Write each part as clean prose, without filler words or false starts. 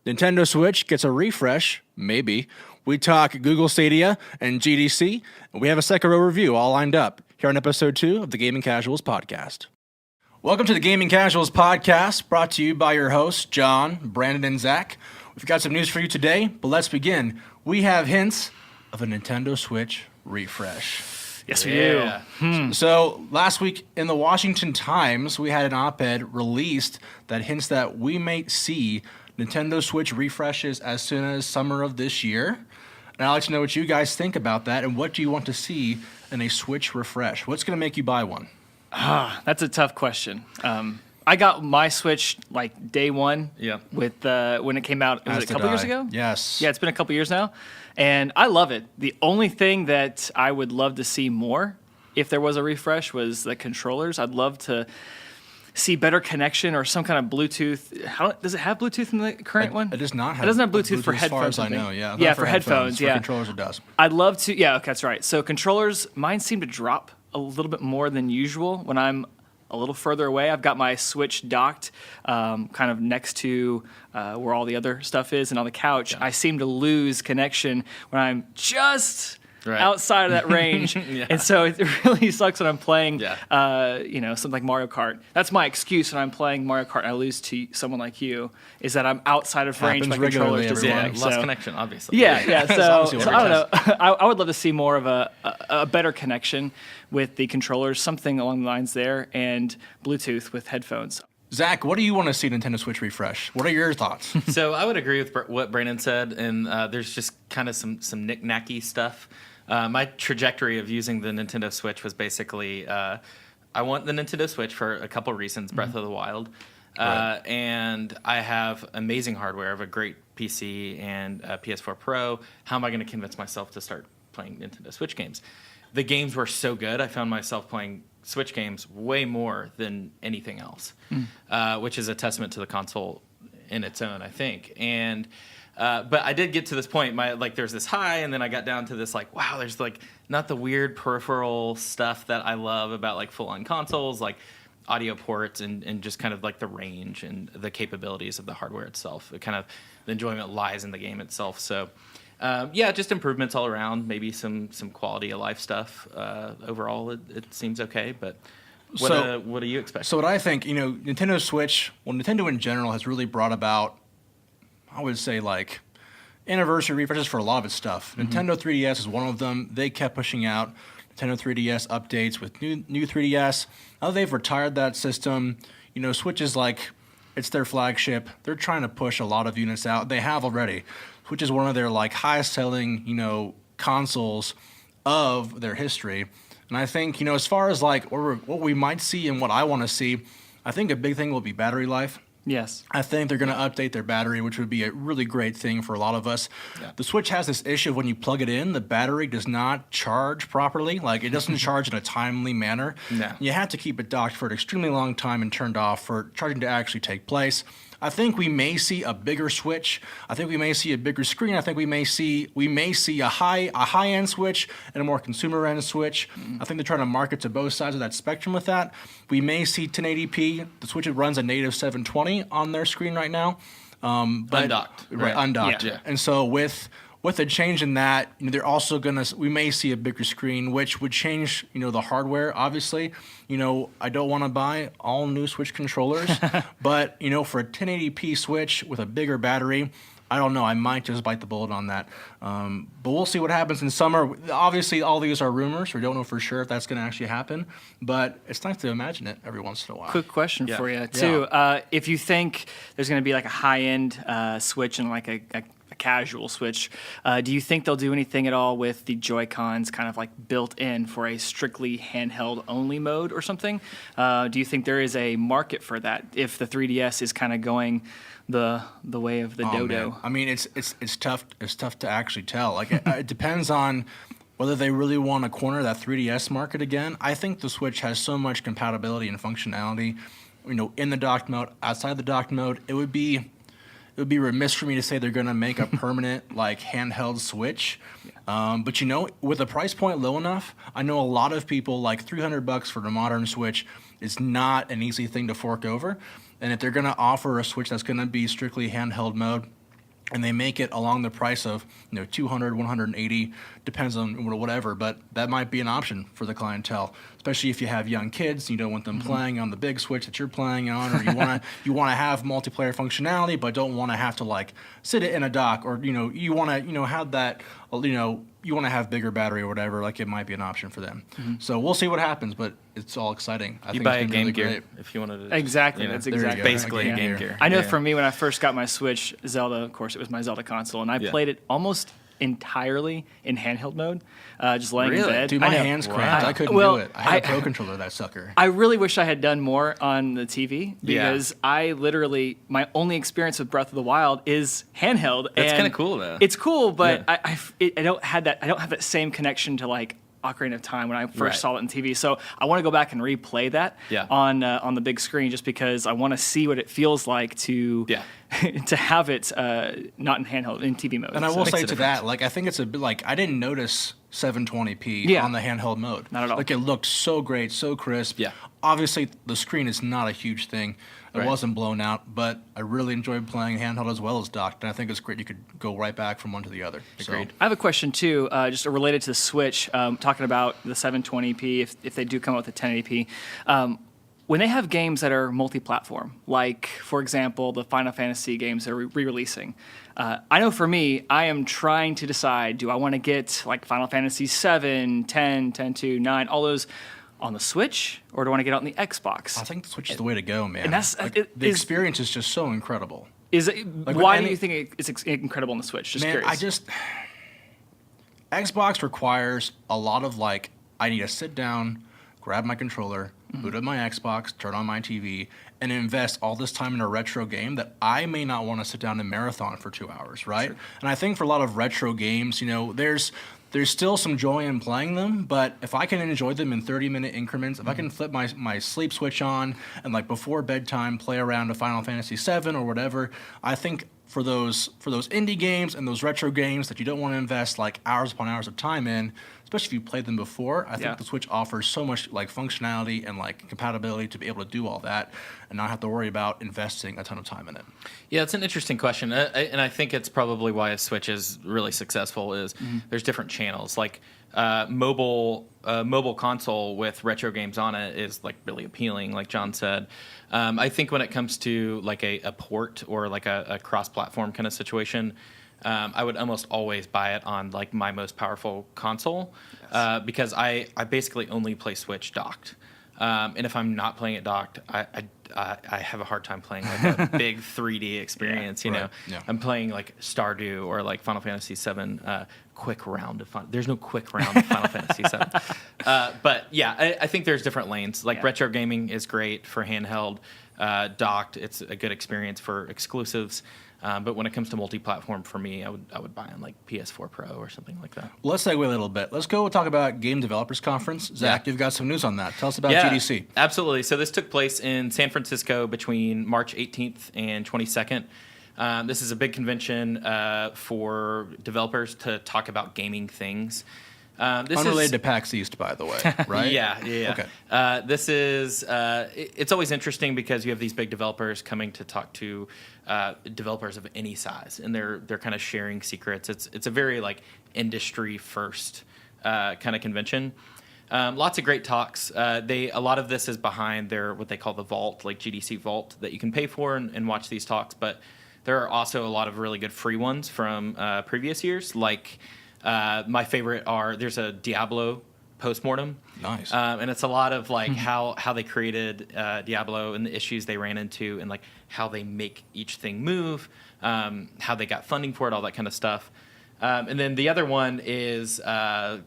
Nintendo Switch gets a refresh, maybe. We talk Google Stadia and GDC, and we have a Sekiro review all lined up here on episode 2 of the Gaming Casuals podcast. Welcome to the Gaming Casuals podcast, brought to you by your hosts, John, Brandon, and Zach. We've got some news for you today, but let's begin. We have hints of a Nintendo Switch refresh. Yes, we do. So last week in the Washington Times, we had an op-ed released that hints that we may see Nintendo Switch refreshes as soon as summer of this year. And I'd like to know what you guys think about that, and what do you want to see in a Switch refresh? What's going to make you buy one? That's a tough question. I got my Switch like day one. Yeah. With when it came out. Was it a couple years ago? Yes. Yeah, it's been a couple years now, and I love it. The only thing that I would love to see more, if there was a refresh, was the controllers. I'd love to see better connection or some kind of Bluetooth. Does it have Bluetooth in the current one? It does not have. It doesn't have Bluetooth for headphones. As far as I know, yeah. Yeah, for headphones. For controllers, it does. I'd love to. Yeah, okay, that's right. So controllers, mine seem to drop a little bit more than usual when I'm a little further away. I've got my Switch docked kind of next to where all the other stuff is, and on the couch. Yeah. I seem to lose connection when I'm just outside of that range. Yeah. And so it really sucks when I'm playing, something like Mario Kart. That's my excuse when I'm playing Mario Kart and I lose to someone like you, is that I'm outside of range. My controller's just lost connection, obviously. Yeah. So I don't know. I would love to see more of a better connection with the controllers, something along the lines there, and Bluetooth with headphones. Zach, what do you want to see Nintendo Switch refresh? What are your thoughts? So I would agree with what Brandon said, and there's just kind of some knick-knacky stuff. My trajectory of using the Nintendo Switch was basically, I want the Nintendo Switch for a couple reasons, Breath of the Wild, and I have amazing hardware. I have a great PC and a PS4 Pro. How am I going to convince myself to start playing Nintendo Switch games? The games were so good, I found myself playing Switch games way more than anything else, which is a testament to the console in its own, I think. And but I did get to this point, there's this high, and then I got down to this wow, there's not the weird peripheral stuff that I love about full-on consoles, like audio ports and just kind of the range and the capabilities of the hardware itself. It kind of, the enjoyment lies in the game itself. So just improvements all around, maybe some quality of life stuff. Overall, it seems okay, but what do you expect? So what I think, Nintendo Switch, Nintendo in general has really brought about, I would say, anniversary refreshes for a lot of its stuff. Nintendo 3DS is one of them. They kept pushing out Nintendo 3DS updates with new 3DS. Now they've retired that system. Switch is it's their flagship. They're trying to push a lot of units out. They have already. Switch is one of their highest selling, consoles of their history. And I think, as far as what we might see and what I want to see, I think a big thing will be battery life. Yes. I think they're going to update their battery, which would be a really great thing for a lot of us. Yeah. The Switch has this issue of when you plug it in, the battery does not charge properly. It doesn't charge in a timely manner. No. You have to keep it docked for an extremely long time and turned off for charging to actually take place. I think we may see a bigger Switch. I think we may see a bigger screen. I think we may see a high-end Switch and a more consumer-end Switch. I think they're trying to market to both sides of that spectrum with that. We may see 1080p. The Switch runs a native 720 on their screen right now. Undocked. Right, undocked. Yeah. And so with a change in that, they're also we may see a bigger screen, which would change, the hardware, obviously. I don't want to buy all new Switch controllers, but, for a 1080p Switch with a bigger battery, I don't know. I might just bite the bullet on that. But we'll see what happens in summer. Obviously, all these are rumors. We don't know for sure if that's going to actually happen, but it's nice to imagine it every once in a while. Quick question for you, too. Yeah. If you think there's going to be a high-end Switch and a casual Switch, do you think they'll do anything at all with the Joy-Cons kind of built in for a strictly handheld only mode or something? Do you think there is a market for that if the 3DS is kind of going the way of the dodo? Man. I mean, it's tough to actually tell. It depends on whether they really want to corner that 3DS market again. I think the Switch has so much compatibility and functionality, in the docked mode, outside the docked mode. It would be remiss for me to say they're going to make a permanent handheld Switch. Yeah. But with a price point low enough, I know a lot of people $300 for the modern Switch is not an easy thing to fork over. And if they're going to offer a Switch that's going to be strictly handheld mode, and they make it along the price of 200, 180, depends on whatever, but that might be an option for the clientele, especially if you have young kids. You don't want them playing on the big Switch that you're playing on, or you want to have multiplayer functionality but don't want to have to like sit it in a dock, or you want to have that you want to have bigger battery or whatever. Like, it might be an option for them. So we'll see what happens, but it's all exciting. I You think buy it's a been Game really Gear great. if you wanted to. Exactly. That's There you exactly go. Basically Game Game Gear. Gear. I know Yeah. for me, when I first got my Switch, Zelda, of course, it was my Zelda console, and I played it almost entirely in handheld mode, just laying in Really? bed. Dude, my I know. hands cramped. Wow. I couldn't Well, do it. I had a Pro Controller, that sucker. I really wish I had done more on the TV Yeah. because I literally, my only experience with Breath of the Wild is handheld. That's and kinda cool, though. It's cool, but Yeah. I don't have that same connection to like Ocarina of Time when I first Right. saw it on TV. So I want to go back and replay that Yeah. on the big screen just because I want to see what it feels like to Yeah. to have it not in handheld in TV mode. And I So- will makes say a to that, like, I think it's a bit like, I didn't notice 720p Yeah. on the handheld mode. Not at all. Like, it looked so great, so crisp. Yeah. Obviously, the screen is not a huge thing. It Right. wasn't blown out, but I really enjoyed playing handheld as well as docked. And I think it's great you could go right back from one to the other. Agreed. I have a question too, just related to the Switch. Talking about the 720p, if they do come out with a 1080p, when they have games that are multi-platform, like for example the Final Fantasy games they're re-releasing, I know for me, I am trying to decide: do I want to get like Final Fantasy 7, 10, 10-2, 9, all those on the Switch, or do I want to get it on the Xbox? I think the Switch is the way to go, man. And that's- Like, it the is- experience is just so incredible. Is it, with why any- do you think it's incredible on the Switch? Just Man, curious. Xbox requires a lot of like, I need to sit down, grab my controller, boot up my Xbox, turn on my TV, and invest all this time in a retro game that I may not want to sit down and marathon for 2 hours, right? And I think for a lot of retro games, there's still some joy in playing them, but if I can enjoy them in 30-minute increments, if I can flip my sleep switch on and like before bedtime play around a Final Fantasy 7 or whatever, I think for those indie games and those retro games that you don't want to invest like hours upon hours of time in, especially if you played them before, I think the Switch offers so much like functionality and like compatibility to be able to do all that and not have to worry about investing a ton of time in it. Yeah, it's an interesting question, and I think it's probably why a Switch is really successful. Is there's different channels like mobile console with retro games on it is like really appealing, like John said. I think when it comes to like a port or like a cross-platform kind of situation, I would almost always buy it on like my most powerful console because I basically only play Switch docked. And if I'm not playing it docked, I have a hard time playing like a big 3D experience. You know, right. Yeah. I'm playing like Stardew or like Final Fantasy VII. Quick round of fun. There's no quick round of Final Fantasy VII. But yeah, I think there's different lanes. Like retro gaming is great for handheld, docked. It's a good experience for exclusives. But when it comes to multi-platform, for me, I would buy on like PS4 Pro or something like that. Well, let's segue a little bit. Let's go talk about Game Developers Conference. Zach, you've got some news on that. Tell us about GDC. Absolutely. So this took place in San Francisco between March 18th and 22nd. This is a big convention for developers to talk about gaming things. This Unrelated is, to PAX East, by the way, right? Yeah. Okay. This is it's always interesting because you have these big developers coming to talk to developers of any size, and they're kind of sharing secrets. It's a very like industry first kind of convention. Lots of great talks. A lot of this is behind their what they call the vault, like GDC Vault, that you can pay for and watch these talks. But there are also a lot of really good free ones from previous years, like. My favorite there's a Diablo postmortem. Nice. And it's a lot of like how they created Diablo and the issues they ran into and like how they make each thing move, how they got funding for it, all that kind of stuff. And then the other one is, I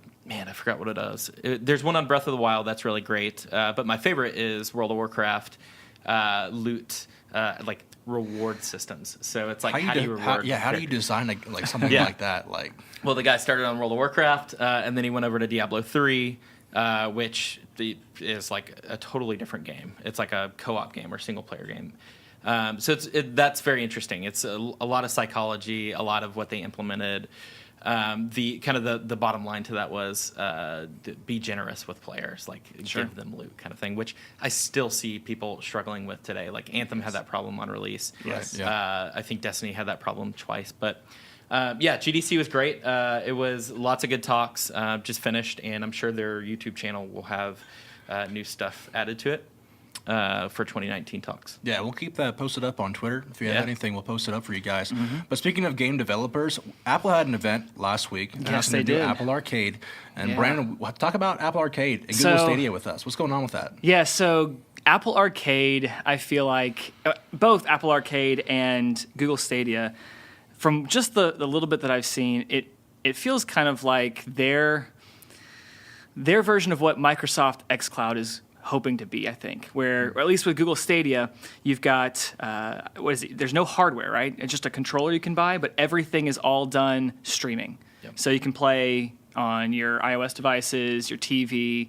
forgot what it is. There's one on Breath of the Wild that's really great. But my favorite is World of Warcraft loot, like reward systems. So it's like how do you reward? How do you design like something like that? Like, well, the guy started on World of Warcraft, and then he went over to Diablo 3, which is like a totally different game. It's like a co-op game or single-player game. So that's very interesting. It's a lot of psychology, a lot of what they implemented. The kind of the bottom line to that was be generous with players, like Sure. give them loot kind of thing, which I still see people struggling with today. Like Anthem had that problem on release. Yes. Right, yeah. I think Destiny had that problem twice, but GDC was great. It was lots of good talks. Just finished, and I'm sure their YouTube channel will have new stuff added to it for 2019 talks. Yeah, we'll keep that posted up on Twitter. If you have Yeah. anything, we'll post it up for you guys. But speaking of game developers, Apple had an event last week. announcing they their new did. Apple Arcade. And Yeah. Brandon, talk about Apple Arcade and So- Google Stadia with us. What's going on with that? Yeah, so Apple Arcade, I feel like both Apple Arcade and Google Stadia, from just the little bit that I've seen, it feels kind of like their version of what Microsoft xCloud is hoping to be, I think, where, or at least with Google Stadia, you've got, there's no hardware, right? It's just a controller you can buy, but everything is all done streaming. Yep. So you can play on your iOS devices, your TV,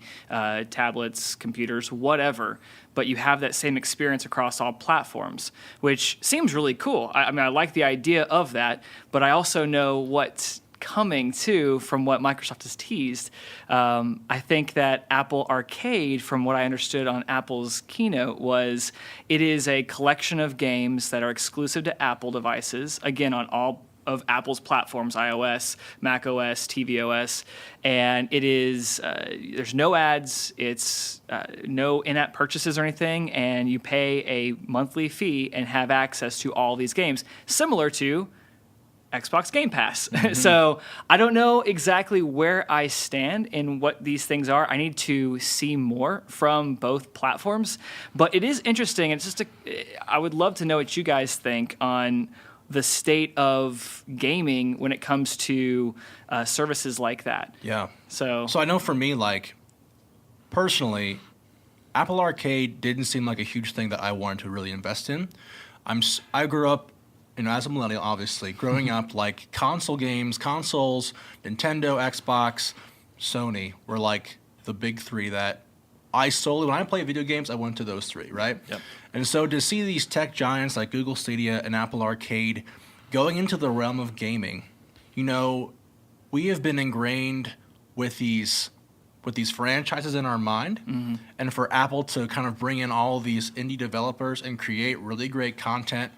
tablets, computers, whatever, but you have that same experience across all platforms, which seems really cool. I mean, I like the idea of that, but I also know what's coming too from what Microsoft has teased. I think that Apple Arcade, from what I understood on Apple's keynote, was it is a collection of games that are exclusive to Apple devices, again, on all of Apple's platforms, iOS, macOS, tvOS, and it is, there's no ads, it's no in-app purchases or anything, and you pay a monthly fee and have access to all these games, similar to Xbox Game Pass. So I don't know exactly where I stand in what these things are. I need to see more from both platforms, but it is interesting. It's just I would love to know what you guys think on the state of gaming when it comes to services like that. Yeah. So So I know for me, like, personally, Apple Arcade didn't seem like a huge thing that I wanted to really invest in. I grew up, as a millennial, obviously, growing up, like, consoles, Nintendo, Xbox, Sony were, like, the big three that when I play video games, I went to those three, right? Yep. And so to see these tech giants like Google Stadia and Apple Arcade going into the realm of gaming, we have been ingrained with these franchises in our mind, and for Apple to kind of bring in all these indie developers and create really great content,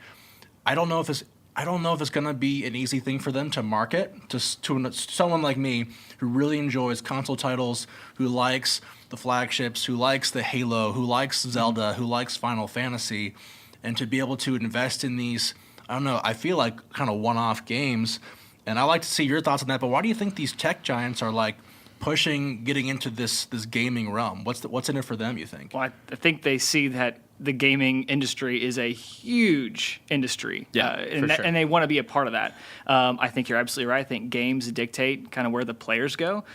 I don't know if it's going to be an easy thing for them to market to someone like me who really enjoys console titles, who likes the flagships, who likes the Halo, who likes Zelda, who likes Final Fantasy, and to be able to invest in these, I don't know, I feel like kind of one-off games. And I'd like to see your thoughts on that, but why do you think these tech giants are like getting into this gaming realm? What's in it for them, you think? Well, I think they see that the gaming industry is a huge industry. Yeah, and, for sure. and they want to be a part of that. I think you're absolutely right. I think games dictate kind of where the players go.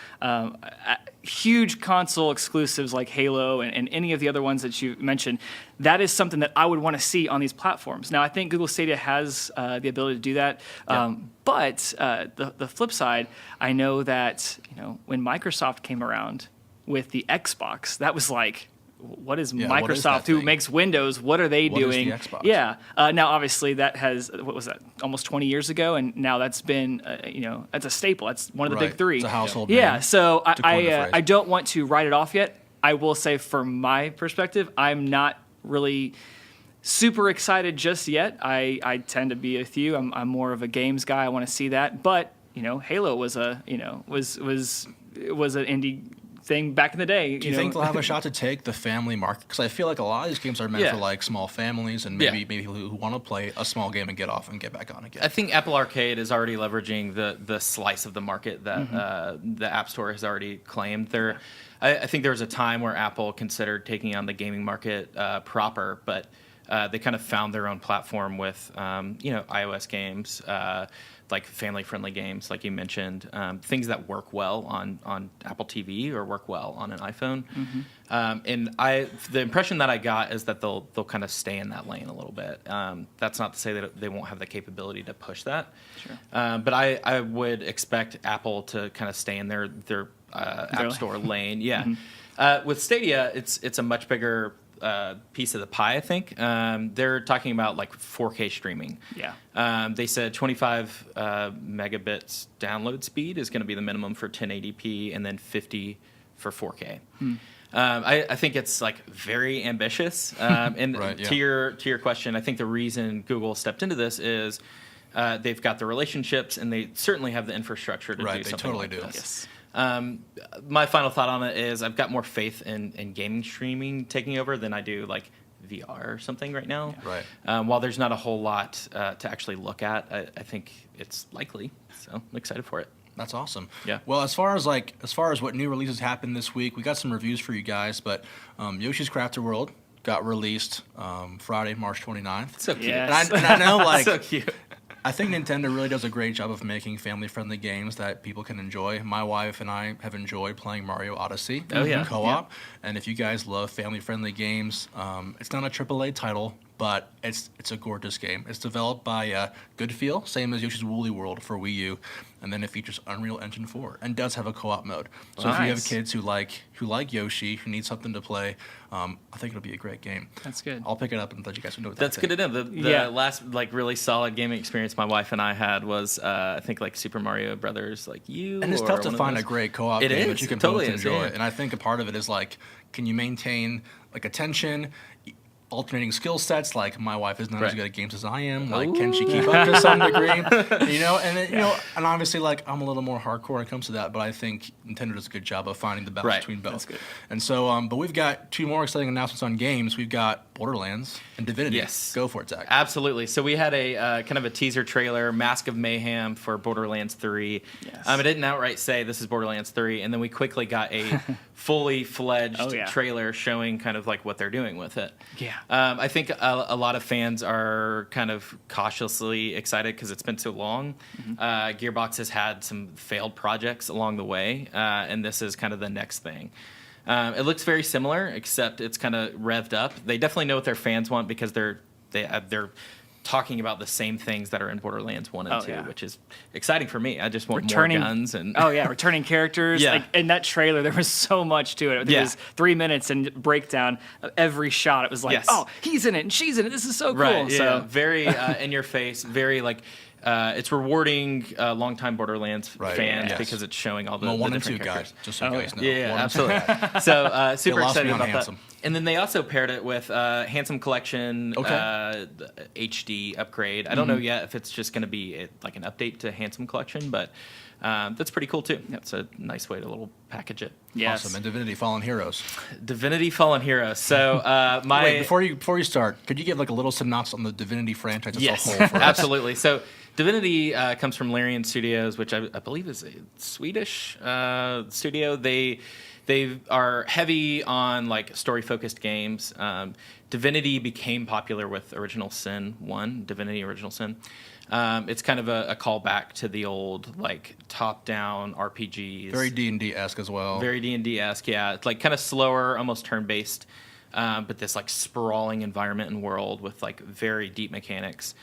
Huge console exclusives like Halo and any of the other ones that you mentioned, that is something that I would want to see on these platforms. Now, I think Google Stadia has the ability to do that. But the flip side, I know that when Microsoft came around with the Xbox, that was like, what is Yeah, what is that Microsoft, who thing? makes Windows? What are they What is doing? the Xbox? Yeah. Now, obviously, that has, what was that, almost 20 years ago, and now that's been, that's a staple. That's one of the Right. big three. It's a household Yeah. name, So to coin the phrase. I don't want to write it off yet. I will say, from my perspective, I'm not really super excited just yet. I tend to be with you. I'm more of a games guy. I want to see that. But Halo was an indie thing back in the day. Do you think they'll have a shot to take the family market? Because I feel like a lot of these games are meant Yeah. for like small families and maybe people who want to play a small game and get off and get back on again. I think Apple Arcade is already leveraging the slice of the market that the App Store has already claimed. I think there was a time where Apple considered taking on the gaming market proper, but they kind of found their own platform with iOS games, like family-friendly games, like you mentioned, things that work well on Apple TV or work well on an iPhone. And the impression that I got is that they'll kind of stay in that lane a little bit. That's not to say that they won't have the capability to push that. Sure. But I would expect Apple to kind of stay in their App Really? Store lane. Yeah. With Stadia, it's a much bigger piece of the pie, I think. They're talking about like 4K streaming. Yeah. They said 25 megabits download speed is going to be the minimum for 1080p, and then 50 for 4K. I think it's like very ambitious. And Right, yeah. to your question, I think the reason Google stepped into this is they've got the relationships, and they certainly have the infrastructure to Right, do they something totally like do. this. Yes. My final thought on it is I've got more faith in gaming streaming taking over than I do like VR or something right now. Right. While there's not a whole lot to actually look at, I think it's likely. So I'm excited for it. That's awesome. Yeah. Well, as far as what new releases happened this week, we got some reviews for you guys. But Yoshi's Crafted World got released Friday, March 29th. So cute. Yes. And I know, like, So cute. I think Nintendo really does a great job of making family-friendly games that people can enjoy. My wife and I have enjoyed playing Mario Odyssey co-op. And if you guys love family-friendly games, it's not a AAA title, but it's a gorgeous game. It's developed by Good Feel, same as Yoshi's Woolly World for Wii U, and then it features Unreal Engine 4 and does have a co-op mode. So if you have Nice. kids who like Yoshi, who need something to play, I think it'll be a great game. That's good. I'll pick it up and let you guys know what That's that good to know. The Yeah. last like really solid gaming experience my wife and I had was I think like Super Mario Brothers, like you. And it's or tough to one of find a those. great co-op It game is. that you can It totally both is, enjoy. yeah. And I think a part of it is like, can you maintain like attention, alternating skill sets? Like my wife is not as Right. good at games as I am. Like, can she keep up to some degree? And obviously, like I'm a little more hardcore when it comes to that. But I think Nintendo does a good job of finding the balance Right. between both. That's good. And so, but we've got two more exciting announcements on games. We've got Borderlands and Divinity. Yes. Go for it, Zach. Absolutely. So we had a kind of a teaser trailer, Mask of Mayhem for Borderlands 3. Yes. It didn't outright say this is Borderlands 3, and then we quickly got a fully fledged Oh, yeah. trailer showing kind of like what they're doing with it. Yeah. I think a lot of fans are kind of cautiously excited because it's been so long. Gearbox has had some failed projects along the way, and this is kind of the next thing. It looks very similar, except it's kind of revved up. They definitely know what their fans want because they're talking about the same things that are in Borderlands 1 and Oh, 2, yeah. which is exciting for me. I just want Returning more guns and Oh yeah, returning characters. Yeah. Like in that trailer, there was so much to it. It Yeah. was 3 minutes and breakdown of every shot. It was like, Yes. oh, he's in it and she's in it. This is so cool. Right, yeah, So very in your face, very like it's rewarding longtime Borderlands Right, fans yes. because it's showing all the, I'm a the 1 and different 2 characters. guys, just so Oh, you guys know. Yeah, One and two. absolutely. So super lost excited me on about Handsome. that. And then they also paired it with Handsome Collection Okay. HD upgrade. I don't know yet if it's just going to be like an update to Handsome Collection, but that's pretty cool too. It's a nice way to little package it. yes. Awesome. And Divinity Fallen Heroes. Divinity Fallen Heroes. So my Wait, before you start, could you give like a little synopsis on the Divinity franchise as Yes, a whole for us? absolutely. So Divinity comes from Larian Studios, which I believe is a Swedish studio. They are heavy on like story-focused games. Divinity became popular with Original Sin 1, Divinity Original Sin. It's kind of a callback to the old like top-down RPGs. Very D&D-esque as well. Very D&D-esque, yeah. It's like kind of slower, almost turn-based, but this like sprawling environment and world with like very deep mechanics.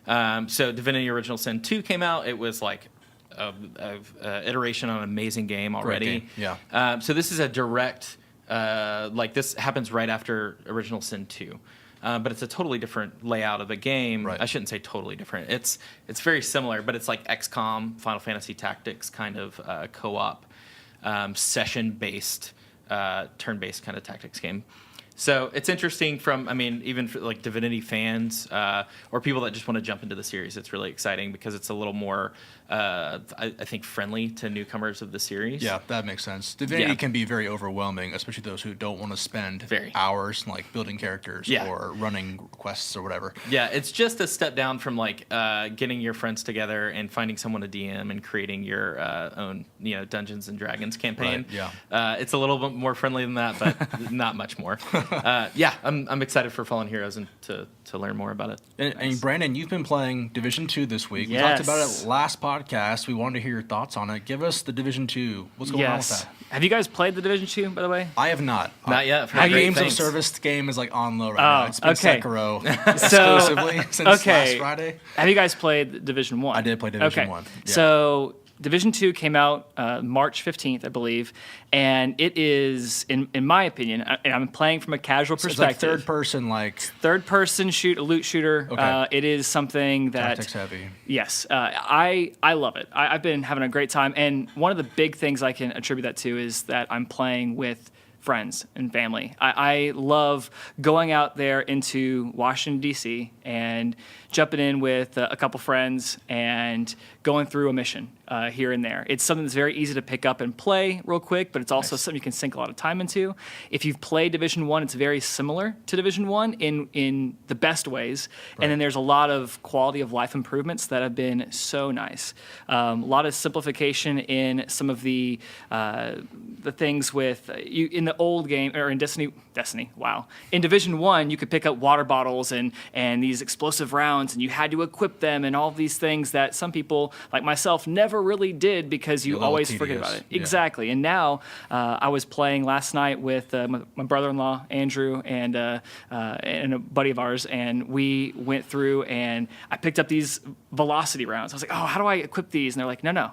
So Divinity Original Sin 2 came out. It was like a iteration on an amazing game already. game, yeah. So this is a direct, like this happens right after Original Sin 2. But it's a totally different layout of a game. Right. I shouldn't say totally different. It's very similar, but it's like XCOM, Final Fantasy Tactics kind of co-op, session-based, turn-based kind of tactics game. So it's interesting even for like Divinity fans or people that just want to jump into the series. It's really exciting because it's a little more, I think, friendly to newcomers of the series. Yeah, that makes sense. Divinity Yeah. can be very overwhelming, especially those who don't want to spend Very. hours like building characters Yeah. or running quests or whatever. Yeah, it's just a step down from like getting your friends together and finding someone to DM and creating your own, Dungeons and Dragons campaign. Right, yeah. It's a little bit more friendly than that, but not much more. I'm excited for Fallen Heroes and to learn more about it. And Brandon, you've been playing Division 2 this week. We Yes. talked about it last podcast. We wanted to hear your thoughts on it. Give us the Division 2. What's going on with Yes. that? Have you guys played the Division 2, by the way? I have not. Not yet. I've heard My great games of things. service game is like on low right now. Oh, It's been okay. Sekiro So- exclusively since last Friday. Have you guys played Division 1? I did play Division Okay. 1. Yeah. So Division 2 came out March 15th, I believe, and it is, in my opinion, and I'm playing from a casual So it's like perspective. third person, Loot shooter. Okay. It is something that tactics heavy. Yes, I love it. I've been having a great time, and one of the big things I can attribute that to is that I'm playing with friends and family. I love going out there into Washington, D.C. and jumping in with a couple friends and going through a mission here and there. It's something that's very easy to pick up and play real quick, but it's also something you can sink a lot of time into. If you've played Division 1, it's very similar to Division 1 in the best ways. Right. And then there's a lot of quality of life improvements that have been so nice. A lot of simplification in some of the things with you in the old game, or in Destiny, wow. In Division 1, you could pick up water bottles and these explosive rounds, and you had to equip them and all these things that some people, like myself, never really did because you always forget about it. Yeah. Exactly. And now I was playing last night with my brother-in-law, Andrew, and a buddy of ours, and we went through and I picked up these velocity rounds. I was like, oh, how do I equip these? And they're like, no.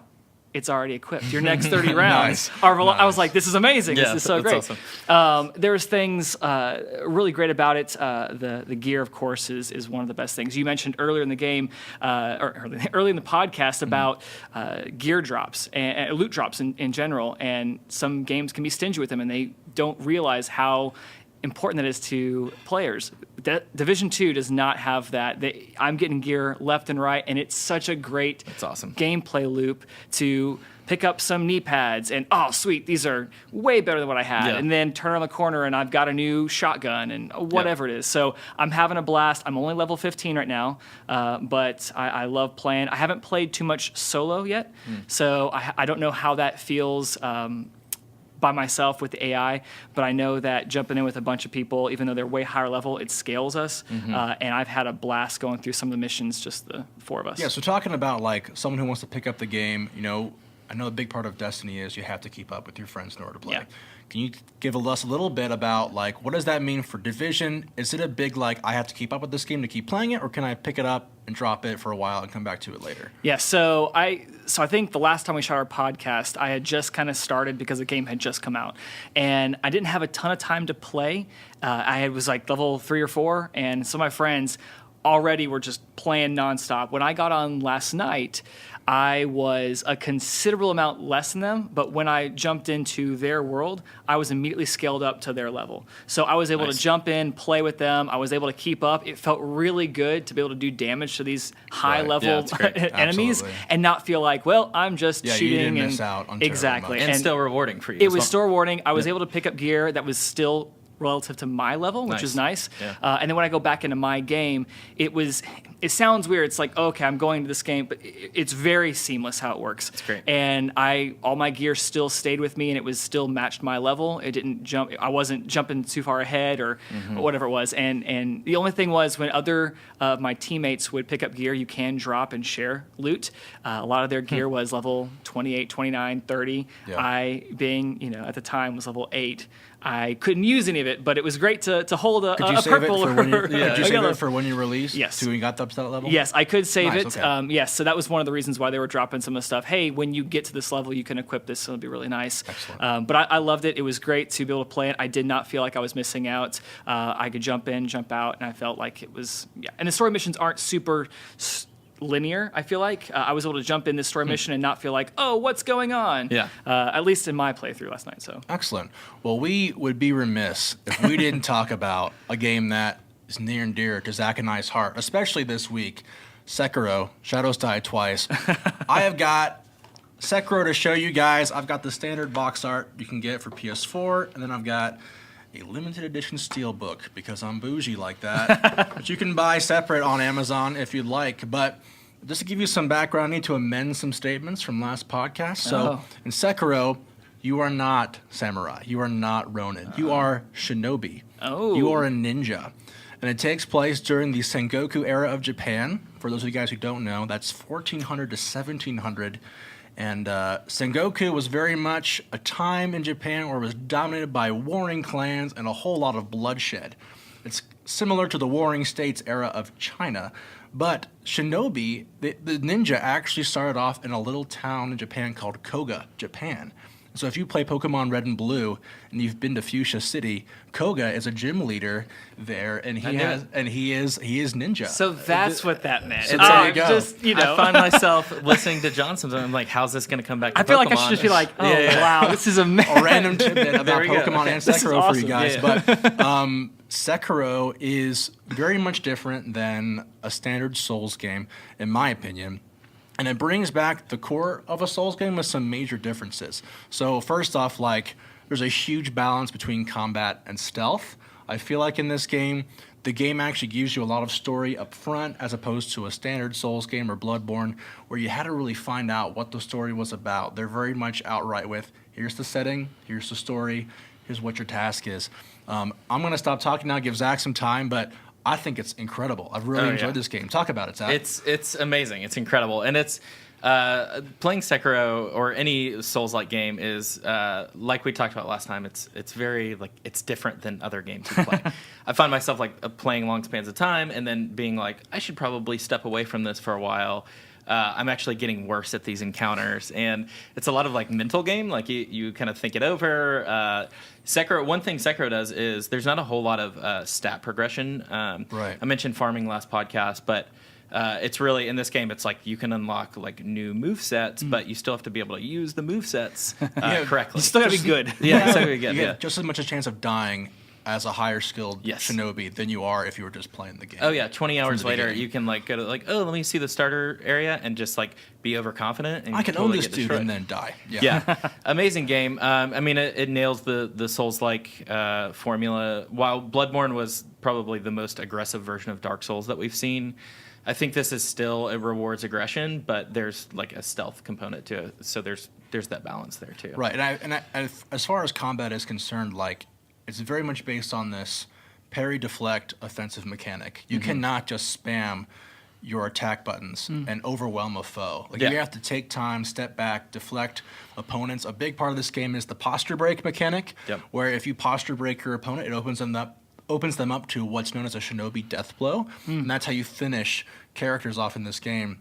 It's already equipped. Your next 30 rounds are I was like, this is amazing. Yeah, this is so great. awesome. There's things really great about it. The gear, of course, is one of the best things. You mentioned earlier in the game, or early in the podcast about gear drops and loot drops in general. And some games can be stingy with them, and they don't realize how important that is to players. Division 2 does not have that. I'm getting gear left and right, and it's such a great That's awesome. gameplay loop to pick up some knee pads and, oh, sweet, these are way better than what I had. Yeah. And then turn around the corner and I've got a new shotgun and whatever it is. So I'm having a blast. I'm only level 15 right now, but I love playing. I haven't played too much solo yet, so I don't know how that feels by myself with the AI, but I know that jumping in with a bunch of people, even though they're way higher level, it scales us. And I've had a blast going through some of the missions, just the four of us. Yeah, so talking about like someone who wants to pick up the game, I know a big part of Destiny is you have to keep up with your friends in order to play. Yeah. Can you give us a little bit about like what does that mean for Division? Is it a big like I have to keep up with this game to keep playing it, or can I pick it up and drop it for a while and come back to it later? Yeah, so I think the last time we shot our podcast, I had just kind of started because the game had just come out, and I didn't have a ton of time to play. I was like level 3 or 4, and some of my friends already were just playing nonstop. When I got on last night, I was a considerable amount less than them, but when I jumped into their world, I was immediately scaled up to their level. So I was able to jump in, play with them. I was able to keep up. It felt really good to be able to do damage to these high-level enemies and not feel like, well, I'm just shooting. You didn't and miss out on exactly. And still rewarding for you. It was still rewarding. I was able to pick up gear that was still relative to my level, which is nice. Yeah. And then when I go back into my game, it sounds weird. It's like, okay, I'm going to this game, but it's very seamless how it works. It's great. And all my gear still stayed with me, and it was still matched my level. It didn't jump. I wasn't jumping too far ahead or whatever it was. And the only thing was when other of my teammates would pick up gear, you can drop and share loot. A lot of their gear was level 28, 29, 30. Yeah. I, being, at the time was level 8. I couldn't use any of it, but it was great to hold a Could you save purple it for when you, or could you a save yellow. it for when you release? Yes. So you got up to that level? Yes, I could save Nice, it. okay. Yes, so that was one of the reasons why they were dropping some of the stuff. Hey, when you get to this level, you can equip this, so it'll be really nice. Excellent. But I loved it. It was great to be able to play it. I did not feel like I was missing out. I could jump in, jump out, and I felt like it was, And the story missions aren't super linear, I feel like. I was able to jump in this story mission and not feel like, oh, what's going on? Yeah. At least in my playthrough last night. So Excellent. Well, we would be remiss if we didn't talk about a game that is near and dear to Zach and I's heart, especially this week, Sekiro, Shadows Die Twice. I have got Sekiro to show you guys. I've got the standard box art you can get for PS4, and then I've got a limited edition steelbook because I'm bougie like that, which you can buy separate on Amazon if you'd like. But just to give you some background, I need to amend some statements from last podcast. So in Sekiro, you are not samurai. You are not Ronin. You are shinobi. Oh. You are a ninja. And it takes place during the Sengoku era of Japan. For those of you guys who don't know, that's 1400 to 1700. And Sengoku was very much a time in Japan where it was dominated by warring clans and a whole lot of bloodshed. It's similar to the Warring States era of China, But Shinobi, the ninja actually started off in a little town in Japan called Koga, Japan. So if you play Pokemon Red and Blue and you've been to Fuchsia City, Koga is a gym leader there, and he is ninja. So that's what that meant. So there you go. Just, I find myself listening to Johnson's, and I'm like, how's this going to come back to I feel Pokemon? like I should just be like, oh, wow, this is amazing. A random tidbit about There we go. Pokemon and This is Sekiro for you awesome. guys. Yeah. But Sekiro is very much different than a standard Souls game, in my opinion. And it brings back the core of a Souls game with some major differences. So first off, like, there's a huge balance between combat and stealth. I feel like in this game, the game actually gives you a lot of story up front as opposed to a standard Souls game or Bloodborne where you had to really find out what the story was about. They're very much outright with, here's the setting, here's the story, here's what your task is. I'm going to stop talking now, give Zach some time, but I think it's incredible. I've really enjoyed this game. Talk about it, Zach. It's amazing. It's incredible, and it's playing Sekiro or any Souls-like game is like we talked about last time. It's very like it's different than other games you play. I find myself like playing long spans of time and then being like, I should probably step away from this for a while. I'm actually getting worse at these encounters, and it's a lot of like mental game. Like you kind of think it over. Sekiro. One thing Sekiro does is there's not a whole lot of stat progression. Right. I mentioned farming last podcast, but it's really in this game. It's like you can unlock like new movesets, but you still have to be able to use the movesets correctly. You still got to be good. Yeah, it's still gotta be good. You Yeah. get just as much a chance of dying as a higher skilled Yes. shinobi than you are if you were just playing the game. Oh yeah, 20 hours the later, beginning. you can like go to like, oh, let me see the starter area and just like be overconfident. And I can totally own this get dude destroyed. and then die. Yeah, amazing game. I mean, it nails the Souls-like formula. While Bloodborne was probably the most aggressive version of Dark Souls that we've seen, I think this is still it rewards aggression, but there's like a stealth component to it. So there's that balance there too. Right, and as far as combat is concerned, like it's very much based on this parry, deflect, offensive mechanic. You cannot just spam your attack buttons and overwhelm a foe. Like you have to take time, step back, deflect opponents. A big part of this game is the posture break mechanic, where if you posture break your opponent, it opens them up to what's known as a shinobi death blow, and that's how you finish characters off in this game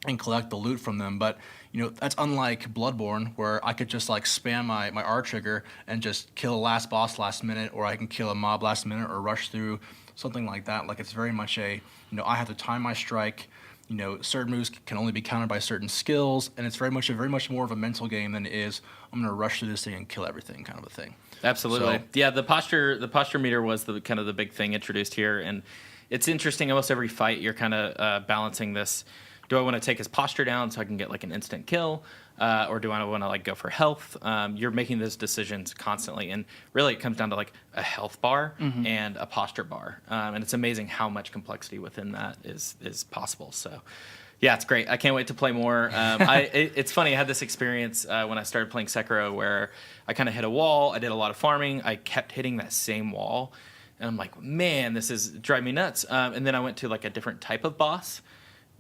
and collect the loot from them. But you know, that's unlike Bloodborne, where I could just like spam my R trigger and just kill a last boss last minute, or I can kill a mob last minute or rush through something like that. Like it's very much I have to time my strike. You know, certain moves can only be countered by certain skills, and it's very much more of a mental game than it is I'm going to rush through this thing and kill everything kind of a thing. Absolutely. So- Yeah, the posture meter was the kind of the big thing introduced here, and it's interesting. Almost every fight, you're kind of balancing this. Do I want to take his posture down so I can get like an instant kill, or do I want to like go for health? You're making those decisions constantly, and really it comes down to like a health bar and a posture bar, and it's amazing how much complexity within that is possible. So. Yeah, it's great. I can't wait to play more. It's funny. I had this experience when I started playing Sekiro where I kind of hit a wall. I did a lot of farming. I kept hitting that same wall. And I'm like, man, this is driving me nuts. And then I went to like a different type of boss,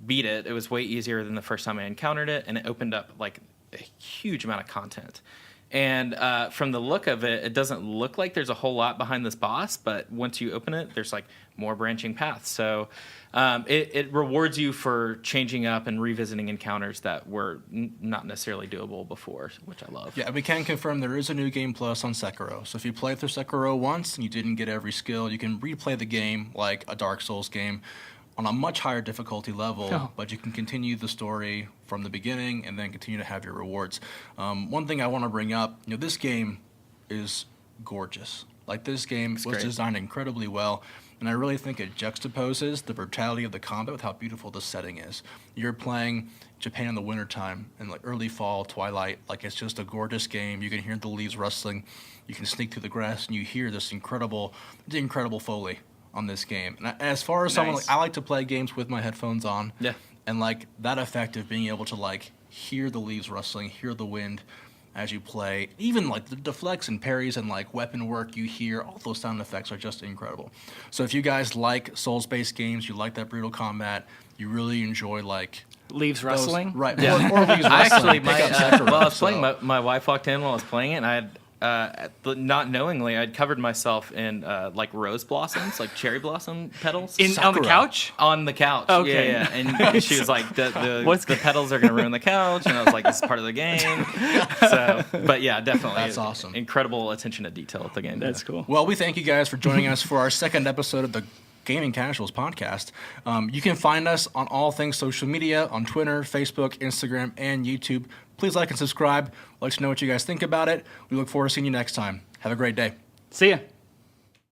beat it. It was way easier than the first time I encountered it. And it opened up like a huge amount of content. And from the look of it, it doesn't look like there's a whole lot behind this boss, but once you open it, there's like more branching paths. So it rewards you for changing up and revisiting encounters that were not necessarily doable before, which I love. Yeah, we can confirm there is a new game plus on Sekiro. So if you play through Sekiro once and you didn't get every skill, you can replay the game like a Dark Souls game on a much higher difficulty level, but you can continue the story from the beginning and then continue to have your rewards. One thing I want to bring up, this game is gorgeous. Like, this game was great. designed incredibly well, and I really think it juxtaposes the brutality of the combat with how beautiful the setting is. You're playing Japan in the wintertime, in like early fall, twilight. Like, it's just a gorgeous game. You can hear the leaves rustling. You can sneak through the grass, and you hear this incredible Foley on this game. And as far as someone, Nice. I like to play games with my headphones on. Yeah. And like that effect of being able to like hear the leaves rustling, hear the wind as you play, even like the deflects and parries and like weapon work you hear, all those sound effects are just incredible. So if you guys like Souls-based games, you like that brutal combat, you really enjoy like Leaves rustling. right? Yeah. Or leaves I rustling. actually, Pick up Sekiro, while I was so- playing, my wife walked in while I was playing it, and I had not knowingly, I'd covered myself in like rose blossoms, like cherry blossom petals. On the Sakura. couch? On the couch. Okay. Yeah. And she was like, the petals are going to ruin the couch. And I was like, this is part of the game. So, but yeah, definitely. That's awesome. Incredible attention to detail at the game. That's cool. Well, we thank you guys for joining us for our second episode of the Gaming Casuals podcast. You can find us on all things social media, on Twitter, Facebook, Instagram, and YouTube. Please like and subscribe. Let us know what you guys think about it. We look forward to seeing you next time. Have a great day. See ya.